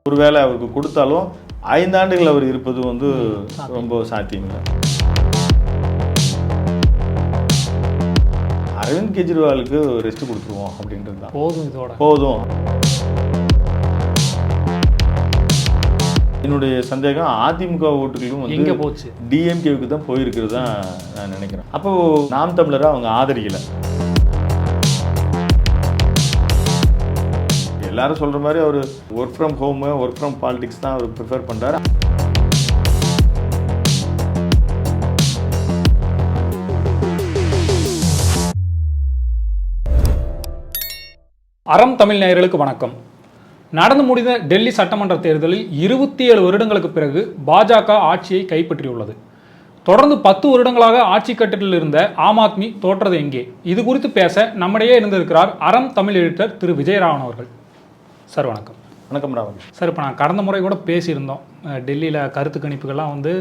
ஒருவேளை அவருக்கு கொடுத்தாலும் 5 ஆண்டுகள் அவர் இருப்பது வந்து ரொம்ப சாத்தியமில்லை. அரவிந்த் கெஜ்ரிவாலுக்கு ரெஸ்ட் கொடுத்துருவோம் அப்படின்றது தான். போதும். என்னுடைய சந்தேகம் அதிமுக ஓட்டுகளும் வந்து டிஎம்கேவுக்கு தான் போயிருக்கிறது தான் நான் நினைக்கிறேன். அப்போ நாம் தமிழரை அவங்க ஆதரிக்கல. எல்லாரும் சொல்ற மாதிரி அவர் work from home, work from politics தான் அவர் ப்ரிஃபர் பண்றாரு. அறம் தமிழ் நேயர்களுக்கு வணக்கம். நடந்து முடிந்த டெல்லி சட்டமன்ற தேர்தலில் 27 வருடங்களுக்கு பிறகு பாஜக ஆட்சியை கைப்பற்றியுள்ளது. தொடர்ந்து 10 வருடங்களாக ஆட்சி கட்டில் இருந்த ஆம் ஆத்மி தோற்றது எங்கே? இது குறித்து பேச நம்மிடையே இருந்திருக்கிறார் அறம் தமிழ் எடிட்டர் திரு விஜயராவன் அவர்கள். சார் வணக்கம். வணக்கம் ராவன் சார், இப்போ நான் கடந்த முறை கூட பேசியிருந்தோம். டெல்லியில் கருத்து கணிப்புகள்லாம் வந்து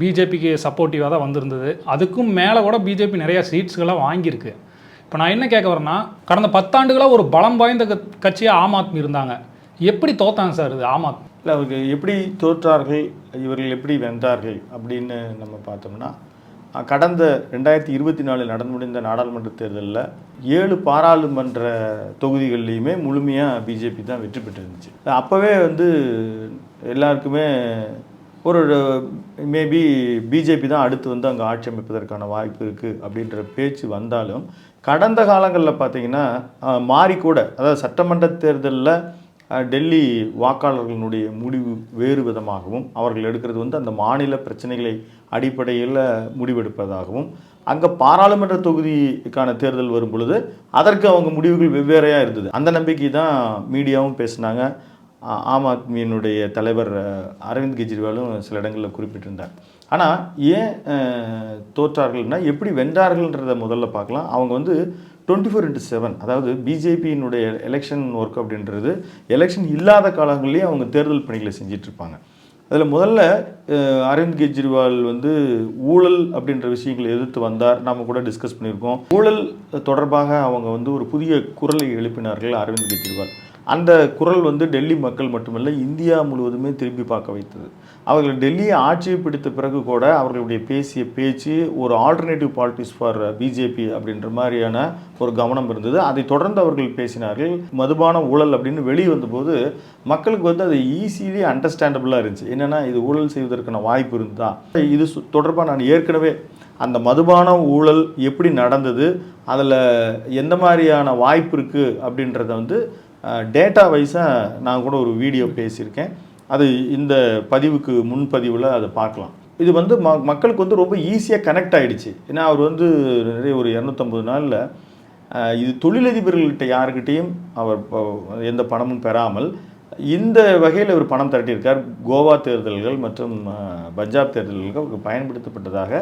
பிஜேபிக்கு சப்போர்ட்டிவாக தான் வந்திருந்தது. அதுக்கும் மேலே கூட பிஜேபி நிறையா சீட்ஸ்கள்லாம் வாங்கியிருக்கு. இப்போ நான் என்ன கேட்க வரேன்னா, கடந்த 10 ஆண்டுகளாக ஒரு பலம் வாய்ந்த கட்சியாக ஆம் ஆத்மி இருந்தாங்க. எப்படி தோத்தாங்க சார் இது ஆம் ஆத்மி? இல்லை, அவருக்கு எப்படி தோற்றார்கள், இவர்கள் எப்படி வென்றார்கள் அப்படின்னு நம்ம பார்த்தோம்னா, கடந்த 2024 நடந்து முடிந்த நாடாளுமன்ற தேர்தலில் 7 பாராளுமன்ற தொகுதிகள்லையுமே முழுமையாக பிஜேபி தான் வெற்றி பெற்றிருந்துச்சு. அப்போவே வந்து எல்லாருக்குமே ஒரு மேபி பிஜேபி தான் அடுத்து வந்து அங்கே ஆட்சி அமைப்பதற்கான வாய்ப்பு இருக்குது அப்படின்ற பேச்சு வந்தாலும், கடந்த காலங்களில் பார்த்திங்கன்னா மாறிக்கூட, அதாவது சட்டமன்ற தேர்தலில் டெல்லி வாக்காளர்களுடைய முடிவு வேறு விதமாகவும், அவர்கள் எடுக்கிறது வந்து அந்த மாநில பிரச்சனைகளை அடிப்படையில் முடிவெடுப்பதாகவும், அங்கே பாராளுமன்ற தொகுதிக்கான தேர்தல் வரும் பொழுது அதற்கு அவங்க முடிவுகள் வெவ்வேறையாக இருந்தது. அந்த நம்பிக்கை தான் மீடியாவும் பேசினாங்க. ஆம் ஆத்மியினுடைய தலைவர் அரவிந்த் கெஜ்ரிவாலும் சில இடங்களில் குறிப்பிட்டிருந்தார். ஆனால் ஏன் தோற்றார்கள்னா, எப்படி வென்றார்கள்ன்றதை முதல்ல பார்க்கலாம். அவங்க வந்து 24/7, அதாவது பிஜேபியினுடைய எலெக்ஷன் ஒர்க் அப்படின்றது எலெக்ஷன் இல்லாத காலங்கள்லேயும் அவங்க தேர்தல் பணிகளை செஞ்சிட்ருப்பாங்க. அதில் முதல்ல அரவிந்த் கெஜ்ரிவால் வந்து ஊழல் அப்படின்ற விஷயங்களை எதிர்த்து வந்தார். நாம் கூட டிஸ்கஸ் பண்ணியிருக்கோம். ஊழல் தொடர்பாக அவங்க வந்து ஒரு புதிய குரலை எழுப்பினார்கள் அரவிந்த் கெஜ்ரிவால். அந்த குரல் வந்து டெல்லி மக்கள் மட்டுமல்ல, இந்தியா முழுவதுமே திரும்பி பார்க்க வைத்தது. அவர்கள் டெல்லியை ஆட்சியை பிடித்த பிறகு கூட அவர்களுடைய பேசிய பேச்சு ஒரு ஆல்டர்னேட்டிவ் பாலிட்டிக்ஸ் ஃபார் பிஜேபி அப்படின்ற மாதிரியான ஒரு கவனம் இருந்தது. அதை தொடர்ந்து அவர்கள் பேசினார்கள். மதுபான ஊழல் அப்படின்னு வெளியே வந்தபோது மக்களுக்கு வந்து அது ஈஸிலி அண்டர்ஸ்டாண்டபிளாக இருந்துச்சு. என்னென்னா, இது ஊழல் செய்வதற்கான வாய்ப்பு இருந்தா. இது தொடர்பாக நான் ஏற்கனவே அந்த மதுபான ஊழல் எப்படி நடந்தது, அதில் எந்த மாதிரியான வாய்ப்பு இருக்குது அப்படின்றத வந்து டேட்டா வைஸாக நான் கூட ஒரு வீடியோ பேசியிருக்கேன். அது இந்த பதிவுக்கு முன்பதிவில் அதை பார்க்கலாம். இது வந்து மக்களுக்கு வந்து ரொம்ப ஈஸியாக கனெக்ட் ஆகிடுச்சு. ஏன்னா அவர் வந்து நிறைய ஒரு 250 நாளில் இது தொழிலதிபர்கள்கிட்ட யாருக்கிட்டையும் அவர் எந்த பணமும் பெறாமல் இந்த வகையில் அவர் பணம் திரட்டியிருக்கார். கோவா தேர்தல்கள் மற்றும் பஞ்சாப் தேர்தல்களுக்கு அவருக்கு பயன்படுத்தப்பட்டதாக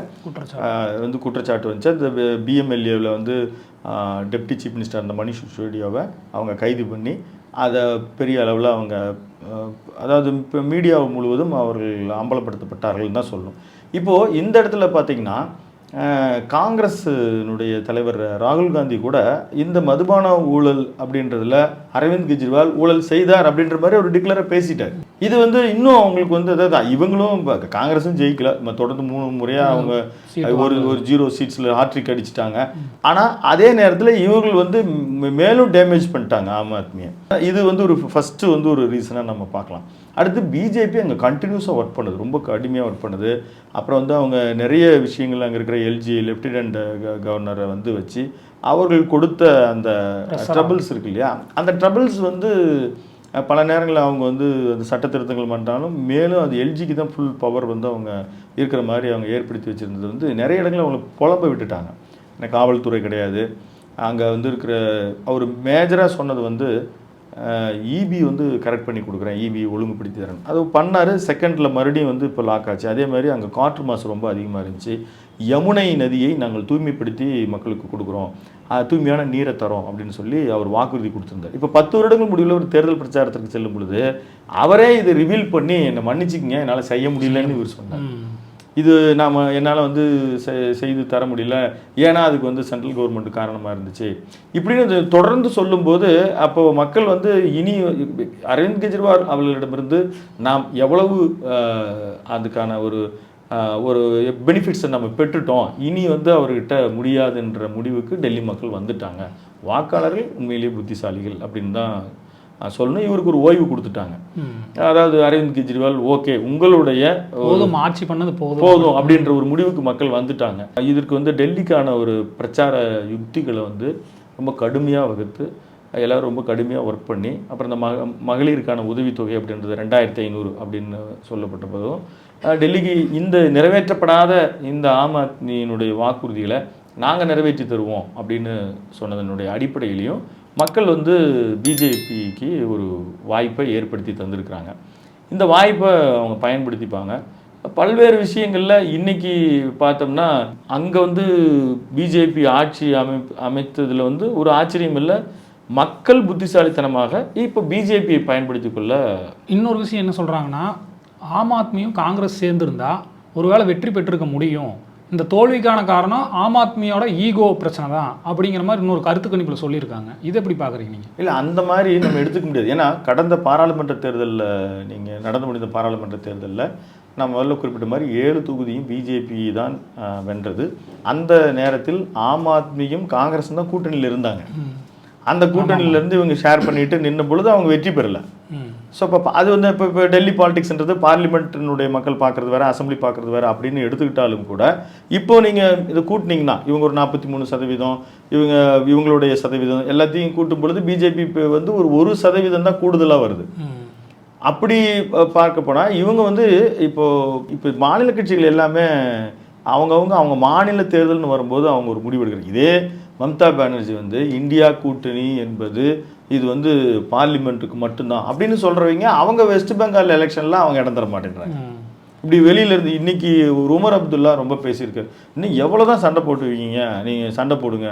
வந்து குற்றச்சாட்டு வந்துச்சு. அந்த பிஎம்எல்ஏவில் வந்து டெப்டி சீஃப் மினிஸ்டர் அந்த மணிஷ் சிசோடியாவை அவங்க கைது பண்ணி அதை பெரிய அளவில் அவங்க, அதாவது இப்போ மீடியா முழுவதும் அவர்கள் அம்பலப்படுத்தப்பட்டார்கள் தான் சொல்லணும். இப்போது இந்த இடத்துல பார்த்திங்கன்னா, காங்கிரஸினுடைய தலைவர் ராகுல் காந்தி கூட இந்த மதுபான ஊழல் அப்படின்றதுல அரவிந்த் கெஜ்ரிவால் ஊழல் செய்தார் அப்படின்ற மாதிரி ஒரு டிக்ளரை பேசிட்டார். இது வந்து இன்னும் அவங்களுக்கு வந்து, அதாவது இவங்களும் காங்கிரஸும் ஜெயிக்கல, தொடர்ந்து 3 முறையாக அவங்க ஒரு 0 சீட்ஸில் ஹாட்ரிக் அடிச்சிட்டாங்க. ஆனால் அதே நேரத்தில் இவர்கள் வந்து மேலும் டேமேஜ் பண்ணிட்டாங்க ஆம் ஆத்மியை. இது வந்து ஒரு ஃபஸ்ட்டு வந்து ஒரு ரீசனாக நம்ம பார்க்கலாம். அடுத்து பிஜேபி அங்கே கண்டினியூஸாக ஒர்க் பண்ணுது, ரொம்ப கடுமையாக ஒர்க் பண்ணுது. அப்புறம் வந்து அவங்க நிறைய விஷயங்கள் அங்கே இருக்கிற எல்ஜி லெஃப்டினன்ட் கவர்னரை வந்து வச்சு அவர்கள் கொடுத்த அந்த ட்ரபிள்ஸ் இருக்கு இல்லையா, அந்த ட்ரபிள்ஸ் வந்து பல நேரங்களில் அவங்க வந்து அந்த சட்ட திருத்தங்கள் பண்ணுறாலும் மேலும் அது எல்ஜிக்கு தான் ஃபுல் பவர் வந்து அவங்க இருக்கிற மாதிரி அவங்க ஏற்படுத்தி வச்சுருந்தது வந்து நிறைய இடங்களில் அவங்களை புலம்ப விட்டுட்டாங்க. எனக்கு காவல்துறை கிடையாது. அங்கே வந்து இருக்கிற அவர் மேஜராக சொன்னது வந்து இபி வந்து கரெக்ட் பண்ணி கொடுக்குறேன், இபி ஒழுங்குபடுத்தி தரேன். அது பண்ணார். செகண்டில் மறுபடியும் வந்து இப்போ லாக் ஆச்சு. அதே மாதிரி அங்கே காற்று மாசு ரொம்ப அதிகமாக இருந்துச்சு. யமுனை நதியை நாங்கள் தூய்மைப்படுத்தி மக்களுக்கு கொடுக்குறோம், தூய்மையான நீரை தரோம் அப்படின்னு சொல்லி அவர் வாக்குறுதி கொடுத்துருந்தார். இப்போ 10 வருடங்கள் முடிவில் ஒரு தேர்தல் பிரச்சாரத்திற்கு செல்லும் பொழுது அவரே இதை ரிவீல் பண்ணி என்னை மன்னிச்சிக்கிங்க, என்னால் செய்ய முடியலன்னு இவர் சொன்னார். இது நாம் என்னால் வந்து செய்து தர முடியல, ஏன்னா அதுக்கு வந்து சென்ட்ரல் கவர்மெண்ட் காரணமாக இருந்துச்சு இப்படின்னு தொடர்ந்து சொல்லும்போது, அப்போது மக்கள் வந்து இனி அரவிந்த் கெஜ்ரிவால் அவர்களிடமிருந்து நாம் எவ்வளவு அதுக்கான ஒரு பெனிஃபிட்ஸை நம்ம பெற்றுட்டோம், இனி வந்து அவர்கிட்ட முடியாதுன்ற முடிவுக்கு டெல்லி மக்கள் வந்துட்டாங்க. வாக்காளர்கள் உண்மையிலேயே புத்திசாலிகள் அப்படின்னு தான் சொல்லணும். இவருக்கு ஒரு ஓய்வு கொடுத்துட்டாங்க. அதாவது அரவிந்த் கெஜ்ரிவால் ஓகே, உங்களுடைய ஆட்சி பண்ணது போதும் அப்படின்ற ஒரு முடிவுக்கு மக்கள் வந்துட்டாங்க. இதற்கு வந்து டெல்லிக்கான ஒரு பிரச்சார யுக்திகளை வந்து ரொம்ப கடுமையாக வகுத்து எல்லோரும் ரொம்ப கடுமையாக ஒர்க் பண்ணி, அப்புறம் இந்த மகளிருக்கான உதவித்தொகை அப்படின்றது 2500 அப்படின்னு சொல்லப்பட்ட போதும் டெல்லிக்கு இந்த நிறைவேற்றப்படாத இந்த ஆம் ஆத்மியினுடைய வாக்குறுதிகளை நாங்கள் நிறைவேற்றி தருவோம் அப்படின்னு சொன்னதனுடைய அடிப்படையிலையும் மக்கள் வந்து பிஜேபிக்கு ஒரு வாய்ப்பை ஏற்படுத்தி தந்திருக்கிறாங்க. இந்த வாய்ப்பை அவங்க பயன்படுத்திப்பாங்க. பல்வேறு விஷயங்களில் இன்றைக்கி பார்த்தோம்னா அங்கே வந்து பிஜேபி ஆட்சி அமைத்ததில் வந்து ஒரு ஆச்சரியம் இல்லை, மக்கள் புத்திசாலித்தனமாக இப்போ பிஜேபியை பயன்படுத்தி கொள்ள. இன்னொரு விஷயம் என்ன சொல்கிறாங்கன்னா, ஆம் ஆத்மியும் காங்கிரஸ் சேர்ந்துருந்தா ஒருவேளை வெற்றி பெற்றிருக்க முடியும், இந்த தோல்விக்கான காரணம் ஆம் ஆத்மியோட ஈகோ பிரச்சனை தான் அப்படிங்கிற மாதிரி இன்னொரு கருத்து கணிப்பில் சொல்லியிருக்காங்க. இது எப்படி பார்க்குறீங்க நீங்கள்? இல்லை, அந்த மாதிரி நம்ம எடுத்துக்க முடியாது. ஏன்னா கடந்த பாராளுமன்ற தேர்தலில் நீங்கள் நடந்து முடிந்த பாராளுமன்ற தேர்தலில் நம்ம முதல்ல குறிப்பிட்ட மாதிரி 7 தொகுதியும் பிஜேபி தான் வென்றது. அந்த நேரத்தில் ஆம் ஆத்மியும் காங்கிரஸும் தான் கூட்டணியில் இருந்தாங்க. அந்த கூட்டணியிலேருந்து இவங்க ஷேர் பண்ணிட்டு நின்ற பொழுது அவங்க வெற்றி பெறலை. ஸோ இப்போ அது வந்து இப்போ டெல்லி பாலிடிக்ஸ்ன்றது பார்லிமெண்ட்டினுடைய மக்கள் பார்க்குறது வேறு, அசம்பிளி பார்க்குறது வேறு அப்படின்னு எடுத்துக்கிட்டாலும் கூட இப்போ நீங்கள் இதை கூட்டினீங்கன்னா இவங்க ஒரு 43%, இவங்களுடைய சதவீதம் எல்லாத்தையும் கூட்டும் பொழுது பிஜேபி இப்போ வந்து ஒரு 1% தான் கூடுதலாக வருது. அப்படி பார்க்க போனால் இவங்க வந்து இப்போ மாநில கட்சிகள் எல்லாமே அவங்க மாநில தேர்தல்னு வரும்போது அவங்க ஒரு முடிவு எடுக்கிறாங்க. இதே மம்தா பானர்ஜி வந்து இந்தியா கூட்டணி என்பது இது வந்து பார்லிமெண்ட்டுக்கு மட்டும்தான் அப்படின்னு சொல்கிறவங்க அவங்க வெஸ்ட் பெங்கால் எலெக்ஷனில் அவங்க இடம் தர மாட்டேங்கிறாங்க. இப்படி வெளியிலேருந்து இன்றைக்கி உமர் அப்துல்லா ரொம்ப பேசியிருக்காரு, இன்னும் எவ்வளோ தான் சண்டை போட்டுவீங்க, நீங்கள் சண்டை போடுங்க,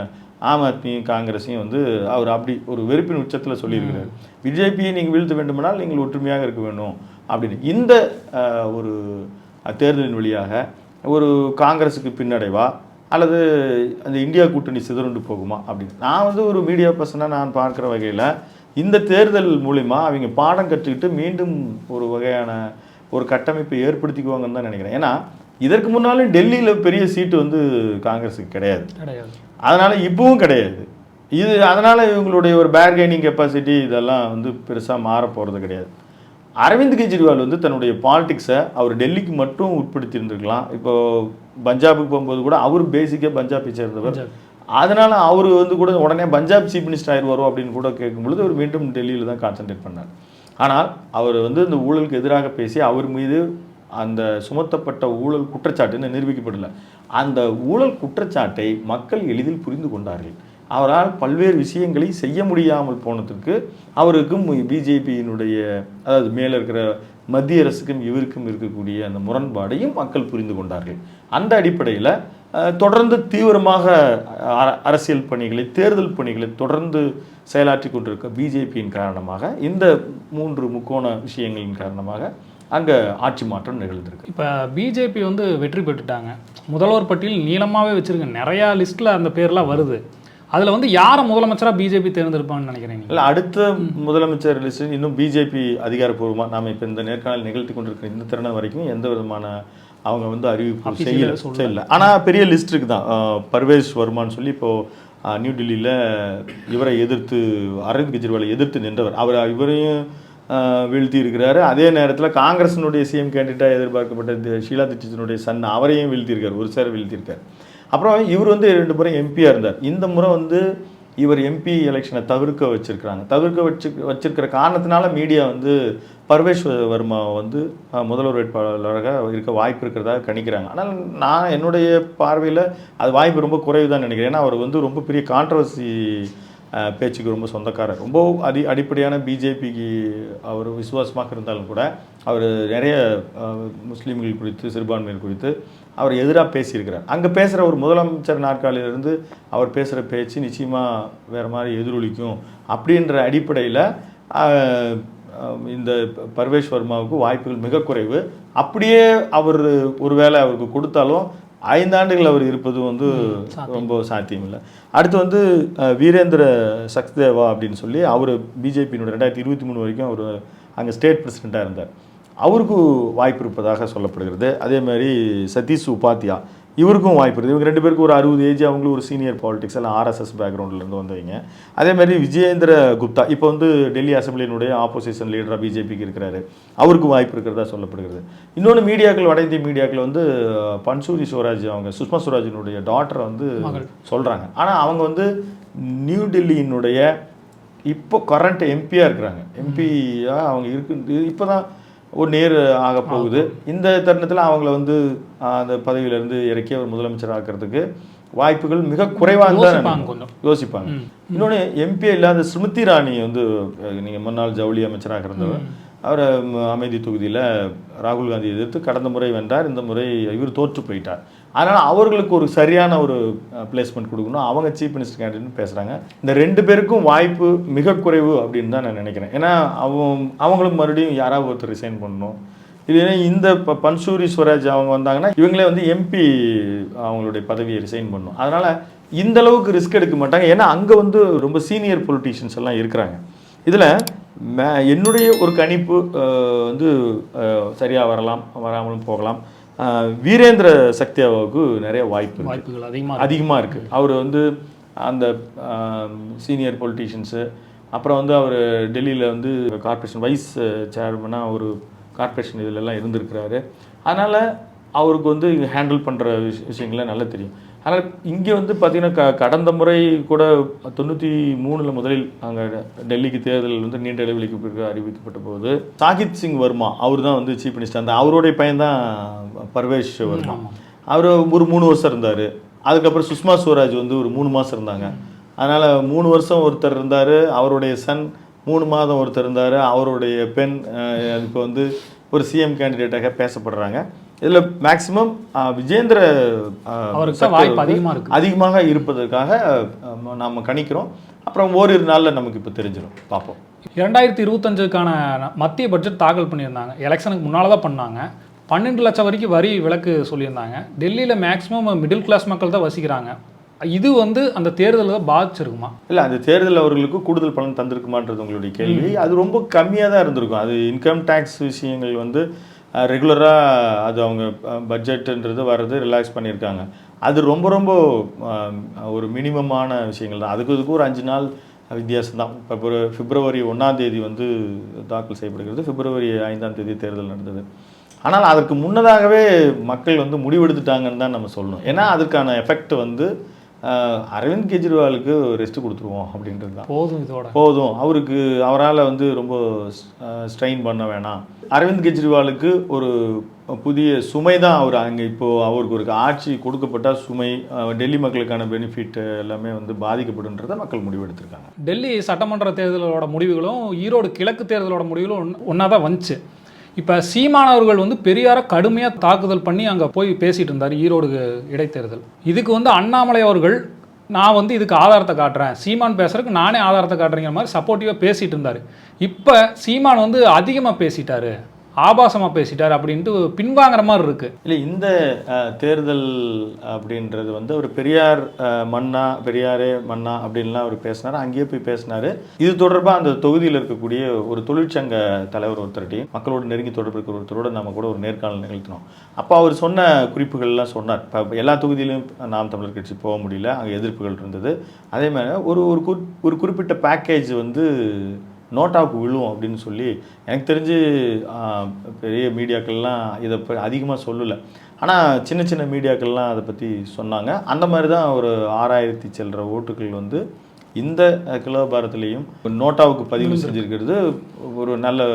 ஆம் ஆத்மியும் காங்கிரஸையும் வந்து அவர் அப்படி ஒரு வெறுப்பின் உச்சத்தில் சொல்லியிருக்கிறார். பிஜேபியை நீங்கள் வீழ்த்த வேண்டுமானால் நீங்கள் ஒற்றுமையாக இருக்க வேண்டும் அப்படின்னு. இந்த ஒரு தேர்தலின் வழியாக ஒரு காங்கிரஸுக்கு பின்னடைவா அல்லது அந்த இந்தியா கூட்டணி சிதறுண்டு போகுமா அப்படின்னு நான் வந்து ஒரு மீடியா பர்சனாக நான் பார்க்குற வகையில் இந்த தேர்தல் மூலிமா அவங்க பாடம் கற்றுக்கிட்டு மீண்டும் ஒரு வகையான ஒரு கட்டமைப்பை ஏற்படுத்திக்குவாங்கன்னு தான் நினைக்கிறேன். ஏன்னா இதற்கு முன்னாலும் டெல்லியில் பெரிய சீட்டு வந்து காங்கிரஸுக்கு கிடையாது, அதனால் இப்பவும் கிடையாது. அதனால் இவங்களுடைய ஒரு பேர்கெய்னிங் கெப்பாசிட்டி இதெல்லாம் வந்து பெருசாக மாற போகிறது கிடையாது. அரவிந்த் கெஜ்ரிவால் வந்து தன்னுடைய பாலிடிக்ஸை அவர் டெல்லிக்கு மட்டும் உட்படுத்தி இருந்திருக்கலாம். இப்போது பஞ்சாபுக்கு போகும்போது கூட அவர் பேசிக்காக பஞ்சாபை சேர்ந்தவர், அதனால் அவர் வந்து கூட உடனே பஞ்சாப் சீஃப் மினிஸ்டர் ஆயிடுவாரோ அப்படின்னு கூட கேட்கும்பொழுது அவர் மீண்டும் டெல்லியில் தான் கான்சன்ட்ரேட் பண்ணார். ஆனால் அவர் வந்து இந்த ஊழலுக்கு எதிராக பேசி அவர் மீது அந்த சுமத்தப்பட்ட ஊழல் குற்றச்சாட்டுன்னு நிரூபிக்கப்படலை. அந்த ஊழல் குற்றச்சாட்டை மக்கள் எளிதில் புரிந்து கொண்டார்கள். அவரால் பல்வேறு விஷயங்களை செய்ய முடியாமல் போனதுக்கு அவருக்கும் பிஜேபியினுடைய அதாவது மேலே இருக்கிற மத்திய அரசுக்கும் இவருக்கும் இருக்கக்கூடிய அந்த முரண்பாடையும் மக்கள் புரிந்து கொண்டார்கள். அந்த அடிப்படையில் தொடர்ந்து தீவிரமாக அரசியல் பணிகளை, தேர்தல் பணிகளை தொடர்ந்து செயலாற்றி கொண்டிருக்க பிஜேபியின் காரணமாக இந்த 3 முக்கோண விஷயங்களின் காரணமாக அங்கே ஆட்சி மாற்றம் நிகழ்ந்திருக்கு. இப்போ பிஜேபி வந்து வெற்றி பெற்றுட்டாங்க, முதல்வர் பட்டியல் நீளமாகவே வச்சுருங்க, நிறையா லிஸ்ட்டில் அந்த பேர்லாம் வருது. அதில் வந்து யாரை முதலமைச்சராக பிஜேபி தேர்ந்தெடுப்பாங்கன்னு நினைக்கிறீங்க? இல்லை, அடுத்த முதலமைச்சர் லிஸ்ட் இன்னும் பிஜேபி அதிகாரப்பூர்வமாக நாம் இப்போ இந்த நேர்காணல் நிகழ்த்தி கொண்டிருக்கிற இந்த தருணம் வரைக்கும் எந்த விதமான அவங்க வந்து அறிவிப்பு செய்யலை. ஆனால் பெரிய லிஸ்ட் இருக்குது தான். பர்வேஸ் வர்மான்னு சொல்லி இப்போது நியூ டெல்லியில் இவரை எதிர்த்து அரவிந்த் கெஜ்ரிவாலை எதிர்த்து நின்றவர், இவரையும் வீழ்த்தி இருக்கிறாரு. அதே நேரத்தில் காங்கிரஸினுடைய சிஎம் கேண்டிடேட்டாக எதிர்பார்க்கப்பட்ட ஷீலா தீட்சித்தினுடைய சன் அவரையும் வீழ்த்தியிருக்கார், ஒரு சார் வீழ்த்தியிருக்கார். அப்புறம் இவர் வந்து 2 முறை எம்பியாக இருந்தார். இந்த முறை வந்து இவர் எம்பி எலெக்ஷனை தவிர்க்க வச்சிருக்கிற காரணத்தினால மீடியா வந்து பர்வேஷ் வர்மாவை வந்து முதல்வர் வேட்பாளராக இருக்க வாய்ப்பு இருக்கிறதாக கணிக்கிறாங்க. ஆனால் நான் என்னுடைய பார்வையில் அது வாய்ப்பு ரொம்ப குறைவு தான் நினைக்கிறேன். ஏன்னா அவர் வந்து ரொம்ப பெரிய கான்ட்ரவர்சி பேச்சுக்கு ரொம்ப சொந்தக்காரர், ரொம்ப அடிப்படையான பிஜேபிக்கு அவர் விசுவாசமாக இருந்தாலும் கூட அவர் நிறைய முஸ்லீம்கள் குறித்து, சிறுபான்மையினர் குறித்து அவர் எதிராக பேசியிருக்கிறார். அங்கே பேசுகிற ஒரு முதலமைச்சர் நாற்காலியிலிருந்து அவர் பேசுகிற பேச்சு நிச்சயமாக வேறு மாதிரி எதிரொலிக்கும் அப்படின்ற அடிப்படையில் இந்த பர்வேஷ் வர்மாவுக்கு வாய்ப்புகள் மிக குறைவு. அப்படியே அவர் ஒருவேளை அவருக்கு கொடுத்தாலும் 5 ஆண்டுகள் அவர் இருப்பது வந்து ரொம்ப சாத்தியம் இல்லை. அடுத்து வந்து வீரேந்திர சக்தேவா அப்படின்னு சொல்லி அவர் பிஜேபியினுடைய 2023 வரைக்கும் அவர் அங்கே ஸ்டேட் பிரசிடெண்ட்டாக இருந்தார். அவருக்கு வாய்ப்பு இருப்பதாக சொல்லப்படுகிறது. அதே மாதிரி சதீஷ் உபாத்யா இவருக்கும் வாய்ப்பு இருக்குது. இவங்க 2 பேருக்கு ஒரு 60 ஏஜ், அவங்களும் ஒரு சீனியர் பாலிடிக்ஸ் எல்லாம் ஆர்எஸ்எஸ் பேக்ரவுண்ட்லேருந்து வந்தவங்க. அதே மாதிரி விஜயேந்திர குப்தா இப்போ வந்து டெல்லி அசம்பிளியினுடைய ஆப்போசிஷன் லீடராக பிஜேபிக்கு இருக்கிறாரு, அவருக்கு வாய்ப்பு இருக்கிறதா சொல்லப்படுகிறது. இன்னொன்று மீடியாக்கள், வட இந்திய மீடியாக்கள் வந்து பன்சூரி ஸ்வராஜ், அவங்க சுஷ்மா ஸ்வராஜினுடைய டாட்டரை வந்து சொல்கிறாங்க. ஆனால் அவங்க வந்து நியூ டெல்லியினுடைய இப்போ கரண்ட் எம்பியாக இருக்கிறாங்க. எம்பியாக அவங்க இருக்கு, இப்போ தான் ஒரு நேர் ஆக போகுது. இந்த தருணத்தில் அவங்கள வந்து அந்த பதவியிலேருந்து இறக்கி அவர் முதலமைச்சர் ஆக்கிறதுக்கு வாய்ப்புகள் மிக குறைவாக தான் யோசிப்பாங்க. இன்னொன்று எம்பிஏ இல்லாத ஸ்மிருதி இரானி வந்து நீங்கள் முன்னாள் ஜவுளி அமைச்சராக இருந்தவர், அவர் அமேதி தொகுதியில் ராகுல் காந்தி எதிர்த்து கடந்த முறை வென்றார், இந்த முறை இவர் தோற்று போயிட்டார். அதனால் அவர்களுக்கு ஒரு சரியான ஒரு பிளேஸ்மெண்ட் கொடுக்கணும், அவங்க சீஃப் மினிஸ்டர் கேண்டிடேட்னு பேசுகிறாங்க. இந்த 2 பேருக்கும் வாய்ப்பு மிக குறைவு அப்படின்னு தான் நான் நினைக்கிறேன். ஏன்னா அவங்களுக்கு மறுபடியும் யாராவது ஒருத்தர் ரிசைன் பண்ணணும். இது இந்த பன்சூரி ஸ்வராஜ் அவங்க வந்தாங்கன்னா இவங்களே வந்து எம்பி அவங்களுடைய பதவியை ரிசைன் பண்ணணும். அதனால் இந்த அளவுக்கு ரிஸ்க் எடுக்க மாட்டாங்க. ஏன்னா அங்கே வந்து ரொம்ப சீனியர் பொலிட்டீஷியன்ஸ் எல்லாம் இருக்கிறாங்க. இதில் என்னுடைய ஒரு கணிப்பு வந்து சரியாக வரலாம், வராமலும் போகலாம். வீரேந்திர சக்தேவாவுக்கு நிறைய வாய்ப்புகள் அதிகமாக இருக்குது. அவர் வந்து அந்த சீனியர் பொலிட்டீஷியன்ஸு, அப்புறம் வந்து அவர் டெல்லியில் வந்து கார்ப்பரேஷன் வைஸ் சேர்மனாக ஒரு கார்ப்பரேஷன் இதிலெல்லாம் இருந்திருக்கிறாரு. அதனால் அவருக்கு வந்து ஹேண்டில் பண்ணுற விஷயங்கள நல்லா தெரியும். ஆனால் இங்கே வந்து பார்த்திங்கன்னா கடந்த முறை கூட 93 முதலில் அங்கே டெல்லிக்கு தேர்தல் வந்து நீண்ட இடைவெளிக்கு பிறகு அறிவிக்கப்பட்ட போது சாகித் சிங் வர்மா அவர் தான் வந்து சீஃப் மினிஸ்டர். அந்த அவருடைய பையன்தான் பர்வேஷ் வர்மா. அவர் ஒரு 3 வருஷம் இருந்தார். அதுக்கப்புறம் சுஷ்மா ஸ்வராஜ் வந்து ஒரு 3 மாதம் இருந்தாங்க. அதனால் 3 வருஷம் ஒருத்தர் இருந்தார், அவருடைய சன் 3 மாதம் ஒருத்தர் இருந்தார், அவருடைய பெண் இப்போ வந்து ஒரு சிஎம் கேண்டிடேட்டாக பேசப்படுறாங்க. இதில் மேக்சிமம் விஜேந்திர அதிகமாக இருப்பதற்காக நாம் கணிக்கிறோம். அப்புறம் ஓரிரு நாளில் நமக்கு இப்போ தெரிஞ்சிடும், பார்ப்போம். 2025க்கான மத்திய பட்ஜெட் தாக்கல் பண்ணியிருந்தாங்க. எலெக்ஷனுக்கு முன்னால் தான் பண்ணாங்க. 12 லட்சம் வரைக்கும் வரி விலக்கு சொல்லியிருந்தாங்க. டெல்லியில் மேக்ஸிமம் மிடில் கிளாஸ் மக்கள் தான் வசிக்கிறாங்க. இது வந்து அந்த தேர்தலில் தான் பாதிச்சிருக்குமா? இல்லை, அந்த தேர்தல் அவர்களுக்கு கூடுதல் பலன் தந்திருக்குமான்றது உங்களுடைய கேள்வி. அது ரொம்ப கம்மியாக தான் இருந்திருக்கும். அது இன்கம் டேக்ஸ் விஷயங்கள் வந்து ரெகுலராக அது அவங்க பட்ஜெட்டுன்றது வர்றது ரிலாக்ஸ் பண்ணியிருக்காங்க. அது ரொம்ப ரொம்ப ஒரு மினிமமான விஷயங்கள் தான். அதுக்கு ஒரு 5 நாள் வித்தியாசம் தான். இப்போ ஒரு பிப்ரவரி 1ஆம் தேதி வந்து தாக்கல் செய்யப்படுகிறது, பிப்ரவரி 5ஆம் தேதி தேர்தல் நடந்தது. ஆனால் அதற்கு முன்னதாகவே மக்கள் வந்து முடிவெடுத்துட்டாங்கன்னு தான் நம்ம சொல்லணும். ஏன்னா அதுக்கான எஃபெக்ட் வந்து அரவிந்த் கெஜ்ரிவாலுக்கு ரெஸ்ட் கொடுத்துருவோம் அப்படின்றது தான். போதும் அவரால் வந்து ரொம்ப ஸ்ட்ரெயின் பண்ண வேணாம். அரவிந்த் கெஜ்ரிவாலுக்கு ஒரு புதிய சுமை தான். அவர் அங்கே இப்போது அவருக்கு ஒரு ஆட்சி கொடுக்கப்பட்டால் சுமை, டெல்லி மக்களுக்கான பெனிஃபிட் எல்லாமே வந்து பாதிக்கப்படுன்றதை மக்கள் முடிவெடுத்திருக்காங்க. டெல்லி சட்டமன்ற தேர்தலோட முடிவுகளும் ஈரோடு கிழக்கு தேர்தலோட முடிவுகளும் ஒன்றா தான் வந்துச்சு. இப்போ சீமானவர்கள் வந்து பெரியாரை கடுமையாக தாக்குதல் பண்ணி அங்கே போய் பேசிகிட்டு இருந்தார் ஈரோடு இடைத்தேர்தல். இதுக்கு வந்து அண்ணாமலை அவர்கள் நான் வந்து இதுக்கு ஆதாரத்தை காட்டுறேன், சீமான் பேசுறதுக்கு நானே ஆதாரத்தை காட்டுறேங்கிற மாதிரி சப்போர்ட்டிவாக பேசிகிட்டு இருந்தார். இப்போ சீமான் வந்து அதிகமாக பேசிட்டாரு, ஆபாசமாக பேசிட்டார் அப்படின்ட்டு பின்வாங்கிற மாதிரி இருக்குது. இல்லை, இந்த தேர்தல் அப்படின்றது வந்து ஒரு பெரியார் மன்னா, பெரியாரே மன்னா அப்படின்லாம் அவர் பேசினார். அங்கேயே போய் பேசினார். இது தொடர்பாக அந்த தொகுதியில் இருக்கக்கூடிய ஒரு தொழிற்சங்க தலைவர் ஒருத்தர்கிட்டையும் மக்களோடு நெருங்கி தொடர்பு இருக்கிற ஒருத்தரோடு நம்ம கூட ஒரு நேர்காணல் நிகழ்த்தினோம். அப்போ அவர் சொன்ன குறிப்புகள்லாம் சொன்னார். இப்போ எல்லா தொகுதியிலையும் நாம் தமிழர் கட்சி போக முடியல, அங்கே எதிர்ப்புகள் இருந்தது. அதே மாதிரி ஒரு குறிப்பிட்ட பேக்கேஜ் வந்து நோட்டாவுக்கு விழும் அப்படின்னு சொல்லி எனக்கு தெரிஞ்சு பெரிய மீடியாக்கள்லாம் இதை அதிகமாக சொல்லலை. ஆனால் சின்ன சின்ன மீடியாக்கள்லாம் அதை பற்றி சொன்னாங்க. அந்த மாதிரி தான் ஒரு 6000 சில்லற ஓட்டுகள் வந்து இந்த கிலோபாரத்துலேயும் நோட்டாவுக்கு பதிவு செஞ்சுருக்கிறது ஒரு நல்ல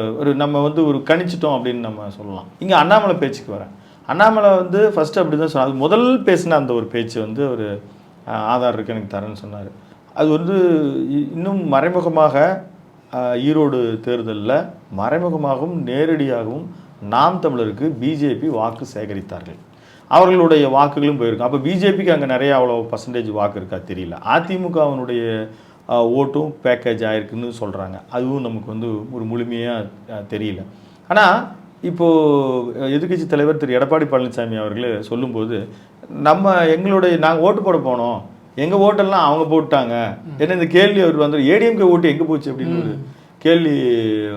நம்ம வந்து ஒரு கணிச்சிட்டோம் அப்படின்னு நம்ம சொல்லலாம். இங்கே அண்ணாமலை பேச்சுக்கு வரேன். அண்ணாமலை வந்து ஃபஸ்ட்டு அப்படி தான் சொன்னார். அது முதல் பேசின அந்த ஒரு பேச்சு வந்து ஒரு ஆதார் இருக்கு எனக்கு தரேன்னு சொன்னார். அது வந்து இன்னும் மறைமுகமாக ஈரோடு தேர்தலில் மறைமுகமாகவும் நேரடியாகவும் நாம் தமிழருக்கு பிஜேபி வாக்கு சேகரித்தார்கள். அவர்களுடைய வாக்குகளும் போயிருக்கும். அப்போ பிஜேபிக்கு அங்கே நிறைய அவ்வளோ பர்சன்டேஜ் வாக்கு இருக்கா தெரியல. அதிமுகவினுடைய ஓட்டும் பேக்கேஜ் ஆயிருக்குன்னு சொல்கிறாங்க. அதுவும் நமக்கு வந்து ஒரு முழுமையாக தெரியல. ஆனால் இப்போது எதிர்க்கட்சி தலைவர் திரு எடப்பாடி பழனிசாமி அவர்கள் சொல்லும்போது நாங்கள் ஓட்டு போட போனோம், எங்கள் ஓட்டெல்லாம் அவங்க போட்டாங்க, ஏன்னா இந்த கேள்வி அவர் வந்து ஏடிஎம்கே ஓட்டு எங்கே போச்சு அப்படின்னு ஒரு கேள்வி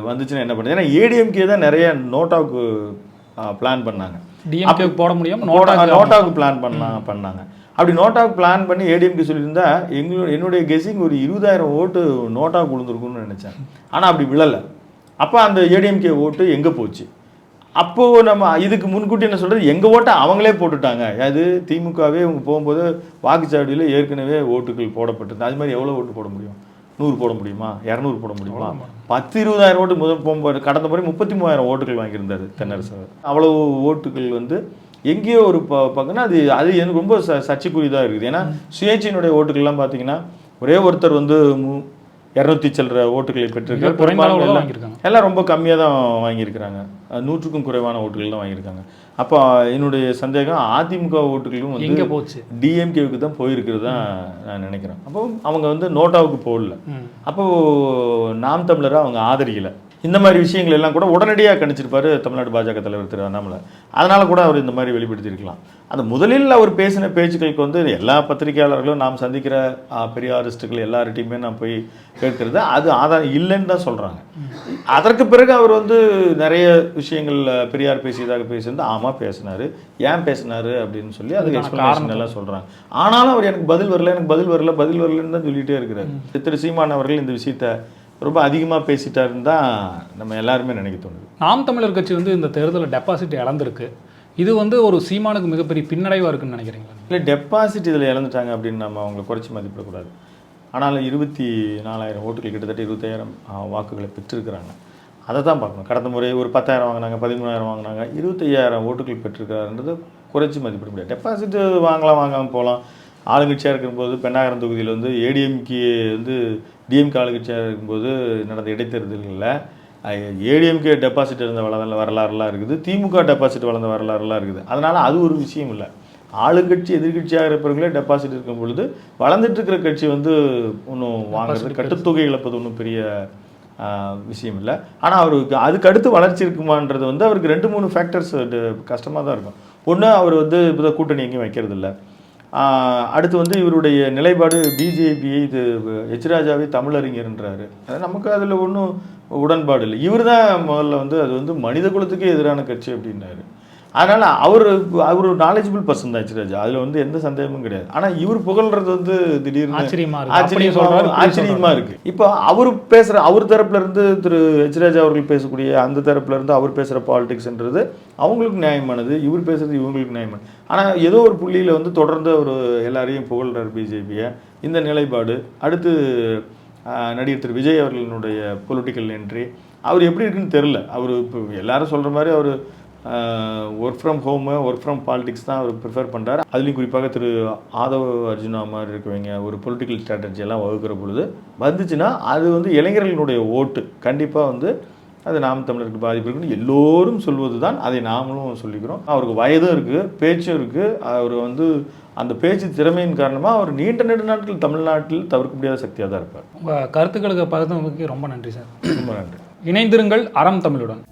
வந்துச்சுன்னா என்ன பண்ணுறது? ஏன்னா ஏடிஎம்கே தான் நிறைய நோட்டாவுக்கு பிளான் பண்ணாங்க, டிஎம்கே போட முடியும், நோட்டாவுக்கு பிளான் பண்ணாங்க. அப்படி நோட்டாவுக்கு பிளான் பண்ணி ஏடிஎம்கே சொல்லியிருந்தா என்னுடைய கெஸிங் ஒரு 20,000 ஓட்டு நோட்டாவுக்கு விழுந்திருக்குன்னு நினச்சேன். ஆனால் அப்படி விழலை. அப்போ அந்த ஏடிஎம்கே ஓட்டு எங்கே போச்சு? அப்போது நம்ம இதுக்கு முன்கூட்டி என்ன சொல்கிறது, எங்கள் ஓட்டை அவங்களே போட்டுட்டாங்க. அது திமுகவே இவங்க போகும்போது வாக்குச்சாவடியில் ஏற்கனவே ஓட்டுகள் போடப்பட்டிருந்தது. அது மாதிரி எவ்வளோ ஓட்டு போட முடியும்? 100 போட முடியுமா? 200 போட முடியுமா? 10-20,000 ஓட்டு முதல் போகும்போது கடந்த முறை 33,000 ஓட்டுகள் வாங்கியிருந்தார் தென்னரசு. அவ்வளோ ஓட்டுகள் வந்து எங்கேயோ ஒரு பக்கம்னா அது எனக்கு ரொம்ப சர்ச்சைக்குரியதாக இருக்குது. ஏன்னா சுயேட்சையினுடைய ஓட்டுகள்லாம் பார்த்தீங்கன்னா ஒரே ஒருத்தர் வந்து 200 சில்லற ஓட்டுகளை பெற்றிருக்காங்க. எல்லாம் ரொம்ப கம்மியாக தான் வாங்கியிருக்கிறாங்க, 100க்கும் குறைவான ஓட்டுகள் தான் வாங்கியிருக்காங்க. அப்போ என்னுடைய சந்தேகம் அதிமுக ஓட்டுகளும் வந்து போச்சு டிஎம்கேவுக்கு தான் போயிருக்கிறது தான் நான் நினைக்கிறேன். அப்போ அவங்க வந்து நோட்டாவுக்கு போடல, அப்போது நாம் தமிழரை அவங்க ஆதரிக்கலை. இந்த மாதிரி விஷயங்கள் எல்லாம் கூட உடனடியாக கணிச்சிருப்பார் தமிழ்நாடு பாஜக தலைவர் திரு அண்ணாமலை. அதனால கூட அவர் இந்த மாதிரி வெளிப்படுத்தியிருக்கலாம். அந்த முதலில் அவர் பேசின பேச்சுக்களுக்கு வந்து எல்லா பத்திரிகையாளர்களும் நாம் சந்திக்கிற பெரியாரிஸ்டுகள் எல்லார்ட்டையுமே நான் போய் கேட்கறது அது ஆதாரம் இல்லைன்னு தான் சொல்கிறாங்க. அதற்கு பிறகு அவர் வந்து நிறைய விஷயங்கள் பெரியார் பேசியதாக பேசியிருந்து ஆமாம் பேசினார், ஏன் பேசினார் அப்படின்னு சொல்லி அதுக்கு எக்ஸ்பிளனேஷன் எல்லாம் சொல்கிறாங்க. ஆனாலும் அவர் எனக்கு பதில் வரலன்னு தான் சொல்லிகிட்டே இருக்கிறார். திரு சீமான் அவர்கள் இந்த விஷயத்தை ரொம்ப அதிகமாக பேசிட்டாருன்னு தான் நம்ம எல்லாருமே நினைக்க தோணுது. நாம் தமிழர் கட்சி வந்து இந்த தேர்தலில் டெபாசிட் இழந்திருக்கு. இது வந்து ஒரு சீமானுக்கு மிகப்பெரிய பின்னடைவாக இருக்குன்னு நினைக்கிறீங்களா? இல்லை, டெபாசிட் இதில் இழந்துட்டாங்க அப்படின்னு நம்ம அவங்களை குறைச்சி மதிப்பிடக்கூடாது. ஆனாலும் 24,000 ஓட்டுகள் கிட்டத்தட்ட 25,000 வாக்குகளை பெற்றிருக்கிறாங்க. அதை தான் பார்க்கணும். கடந்த முறை ஒரு 10,000 வாங்கினாங்க, 13,000 வாங்கினாங்க, 25,000 ஓட்டுகள் பெற்றிருக்கிறாருன்றது குறைச்சி மதிப்பிட முடியாது. டெபாசிட் வாங்காமல் போகலாம். ஆளுங்கட்சியாக இருக்கும்போது பெண்ணாகரம் தொகுதியில் வந்து ஏடிஎம்கே வந்து டிஎம்கே ஆளுங்கட்சியாக இருக்கும்போது நடந்த இடைத்தேர்தல்களில் ஏடிஎம்கே டெபாசிட் இருந்த வரலாறுலாம் இருக்குது, திமுக டெபாசிட் வளர்ந்த வரலாறுலாம் இருக்குது. அதனால் அது ஒரு விஷயம் இல்லை. ஆளுங்கட்சி எதிர்கட்சியாக இருப்பவர்களே டெபாசிட் இருக்கும் பொழுது வளர்ந்துட்டு இருக்கிற கட்சி வந்து ஒன்றும் வாங்குறது கட்டுத்தொகை இழப்பது ஒன்றும் பெரிய விஷயம் இல்லை. ஆனால் அவருக்கு அதுக்கு அடுத்து வளர்ச்சி இருக்குமான்றது வந்து அவருக்கு 2-3 ஃபேக்டர்ஸ் கஷ்டமாக தான் இருக்கும். ஒன்று, அவர் வந்து இப்போ கூட்டணி எங்கேயும் வைக்கிறது இல்லை. அடுத்து வந்து இவருடைய நிலைப்பாடு பிஜேபியை இது ராஜாவே தமிழறிஞர்ன்றாரு. நமக்கு அதில் ஒன்றும் உடன்பாடு இல்லை. இவர் தான் முதல்ல வந்து அது வந்து மனித குலத்துக்கே எதிரான கட்சி அப்படின்னாரு. அதனால் அவர் ஒரு நாலேஜபிள் பர்சன் தான் ராஜா, அதில் வந்து எந்த சந்தேகமும் கிடையாது. ஆனால் இவர் புகழ்றது வந்து திடீர்னு ஆச்சரியமாக இருக்குது. இப்போ அவர் தரப்புல இருந்து திரு ராஜா அவர்கள் பேசக்கூடிய அந்த தரப்புல இருந்து அவர் பேசுகிற பாலிடிக்ஸ்ன்றது அவங்களுக்கு நியாயமானது, இவர் பேசுறது இவங்களுக்கு நியாயமானது. ஆனால் ஏதோ ஒரு புள்ளியில் வந்து தொடர்ந்து அவர் எல்லாரையும் புகழ்றார் பிஜேபியை. இந்த நிலைப்பாடு அடுத்து நடிகர் திரு விஜய் அவர்களினுடைய பொலிட்டிக்கல் என்ட்ரி அவர் எப்படி இருக்குன்னு தெரில. அவர் இப்போ எல்லாரும் சொல்கிற மாதிரி அவர் work from home, work from politics தான் அவர் ப்ரிஃபர் பண்ணுறாரு. அதுலேயும் குறிப்பாக திரு ஆதவ் அர்ஜுனா மாதிரி இருக்கவங்க ஒரு பொலிட்டிக்கல் ஸ்ட்ராட்டஜி எல்லாம் வகுக்கிற பொழுது வந்துச்சுன்னா அது வந்து இளைஞர்களுடைய ஓட்டு கண்டிப்பாக வந்து அது நாம் தமிழருக்கு பாதிப்பு இருக்குன்னு எல்லோரும் சொல்வது தான், அதை நாமளும் சொல்லிக்கிறோம். அவருக்கு வயதும் இருக்குது, பேச்சும் இருக்குது. அவர் வந்து அந்த பேச்சு திறமையின் காரணமாக அவர் நீண்ட நாட்கள் தமிழ்நாட்டில் தவிர்க்க முடியாத சக்தியாக தான் இருப்பார். உங்கள் கருத்துக்களுக்கு பகிர்ந்தமைக்கு ரொம்ப நன்றி சார். ரொம்ப நன்றி. இணைந்திருங்கள் அறம் தமிழுடன்.